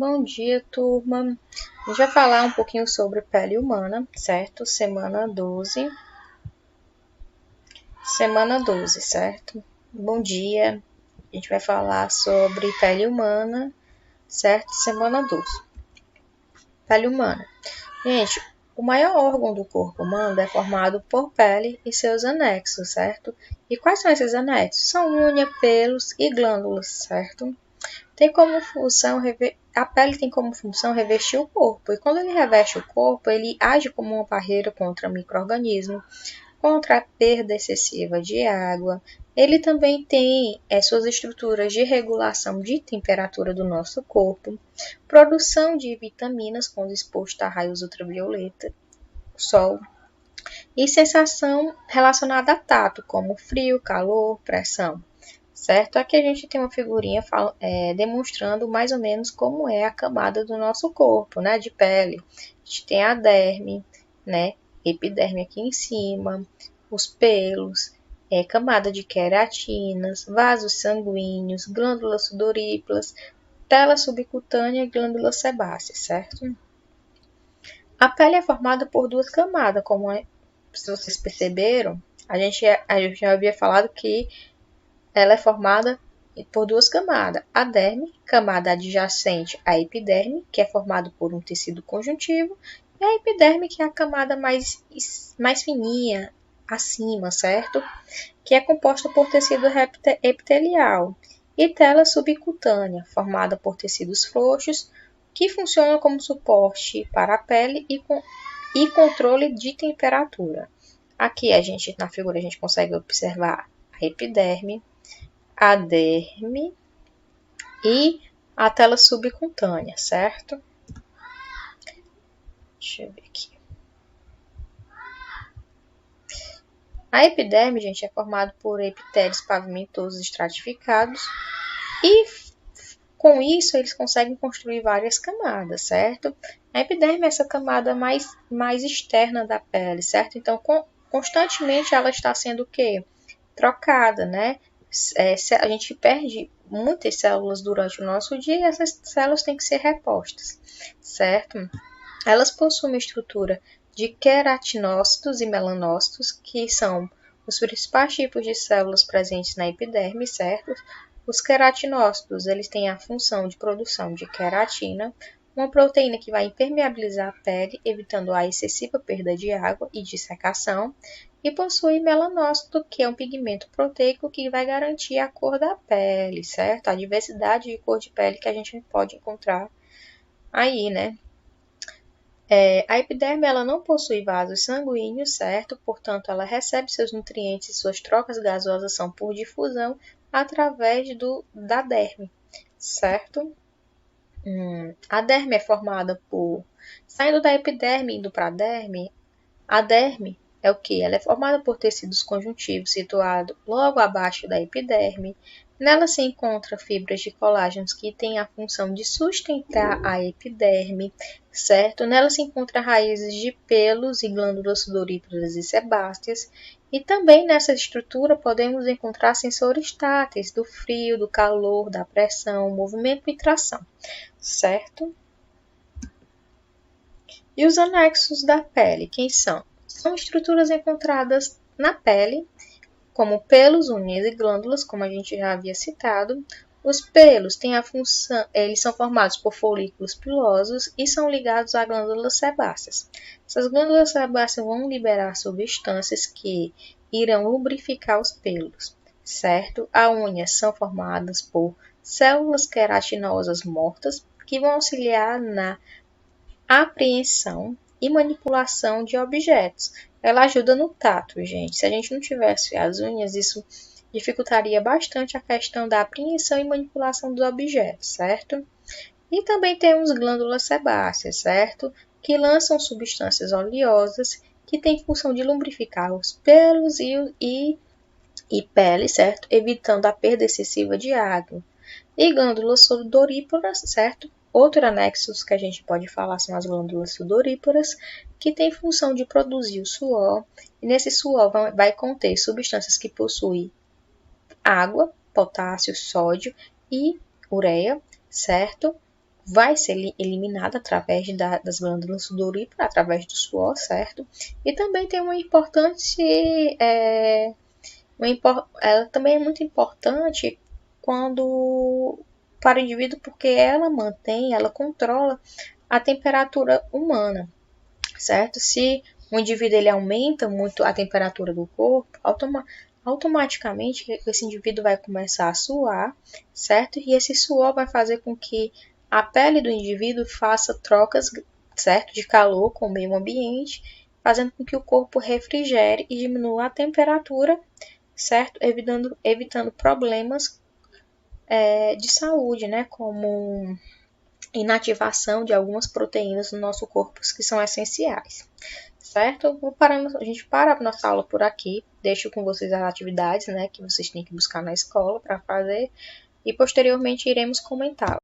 Bom dia, turma. A gente vai falar um pouquinho sobre pele humana, certo? Semana 12. Semana 12, certo? Bom dia. A gente vai falar sobre pele humana, certo? Semana 12. Pele humana. Gente, o maior órgão do corpo humano é formado por pele e seus anexos, certo? E quais são esses anexos? São unha, pelos e glândulas, certo? A pele tem como função revestir o corpo, e quando ele reveste o corpo, ele age como uma barreira contra micro-organismos, contra a perda excessiva de água. Ele também tem suas estruturas de regulação de temperatura do nosso corpo, produção de vitaminas quando exposto a raios ultravioleta, sol, e sensação relacionada a tato, como frio, calor, pressão. Certo? Aqui a gente tem uma figurinha demonstrando mais ou menos como é a camada do nosso corpo, né, de pele. A gente tem a derme, né, epiderme aqui em cima, os pelos, camada de queratinas, vasos sanguíneos, glândulas sudoríparas, tela subcutânea e glândulas sebáceas, certo? A pele é formada por duas camadas, se vocês perceberam, a gente já havia falado que ela é formada por duas camadas. A derme, camada adjacente à epiderme, que é formado por um tecido conjuntivo, e a epiderme, que é a camada mais fininha, acima, certo? Que é composta por tecido epitelial. E tela subcutânea, formada por tecidos frouxos, que funcionam como suporte para a pele e controle de temperatura. Aqui na figura a gente consegue observar a epiderme, a derme e a tela subcutânea, certo? Deixa eu ver aqui. A epiderme, gente, é formada por epitélios pavimentosos estratificados e com isso eles conseguem construir várias camadas, certo? A epiderme é essa camada mais externa da pele, certo? Então, constantemente ela está sendo o quê? Trocada, né? A gente perde muitas células durante o nosso dia e essas células têm que ser repostas, certo? Elas possuem uma estrutura de queratinócitos e melanócitos, que são os principais tipos de células presentes na epiderme, certo? Os queratinócitos, eles têm a função de produção de queratina, uma proteína que vai impermeabilizar a pele, evitando a excessiva perda de água e dissecação, e possui melanócito, que é um pigmento proteico que vai garantir a cor da pele, certo? A diversidade de cor de pele que a gente pode encontrar aí, né? A epiderme ela não possui vasos sanguíneos, certo? Portanto, ela recebe seus nutrientes e suas trocas gasosas são por difusão através da derme, certo? A derme é formada saindo da epiderme e indo para a derme é o que? Ela é formada por tecidos conjuntivos situados logo abaixo da epiderme. Nela se encontram fibras de colágenos que têm a função de sustentar a epiderme, certo? Nela se encontram raízes de pelos e glândulas sudoríparas e sebáceas. E também nessa estrutura podemos encontrar sensores táteis do frio, do calor, da pressão, movimento e tração, certo? E os anexos da pele, quem são? São estruturas encontradas na pele, como pelos, unhas e glândulas, como a gente já havia citado. Os pelos têm a função, eles são formados por folículos pilosos e são ligados a glândulas sebáceas. Essas glândulas sebáceas vão liberar substâncias que irão lubrificar os pelos, certo? As unhas são formadas por células queratinosas mortas que vão auxiliar na apreensão e manipulação de objetos. Ela ajuda no tato, gente. Se a gente não tivesse as unhas, isso dificultaria bastante a questão da apreensão e manipulação dos objetos, certo? E também temos glândulas sebáceas, certo? Que lançam substâncias oleosas que têm função de lubrificar os pelos e pele, certo? Evitando a perda excessiva de água. E glândulas sudoríparas, certo? Outro anexo que a gente pode falar são as glândulas sudoríparas, que têm função de produzir o suor, e nesse suor vai conter substâncias que possuem água, potássio, sódio e ureia, certo? vai ser eliminada através das glândulas sudoríparas, através do suor, certo? E também tem uma importante, ela também é muito importante quando para o indivíduo, porque ela controla a temperatura humana, certo? Se o indivíduo ele aumenta muito a temperatura do corpo, automaticamente esse indivíduo vai começar a suar, certo? E esse suor vai fazer com que a pele do indivíduo faça trocas, certo, de calor com o meio ambiente, fazendo com que o corpo refrigere e diminua a temperatura, certo? Evitando problemas de saúde, né? Como inativação de algumas proteínas no nosso corpo que são essenciais, certo? A gente para a nossa aula por aqui, deixo com vocês as atividades, né, que vocês têm que buscar na escola para fazer e posteriormente iremos comentá-las.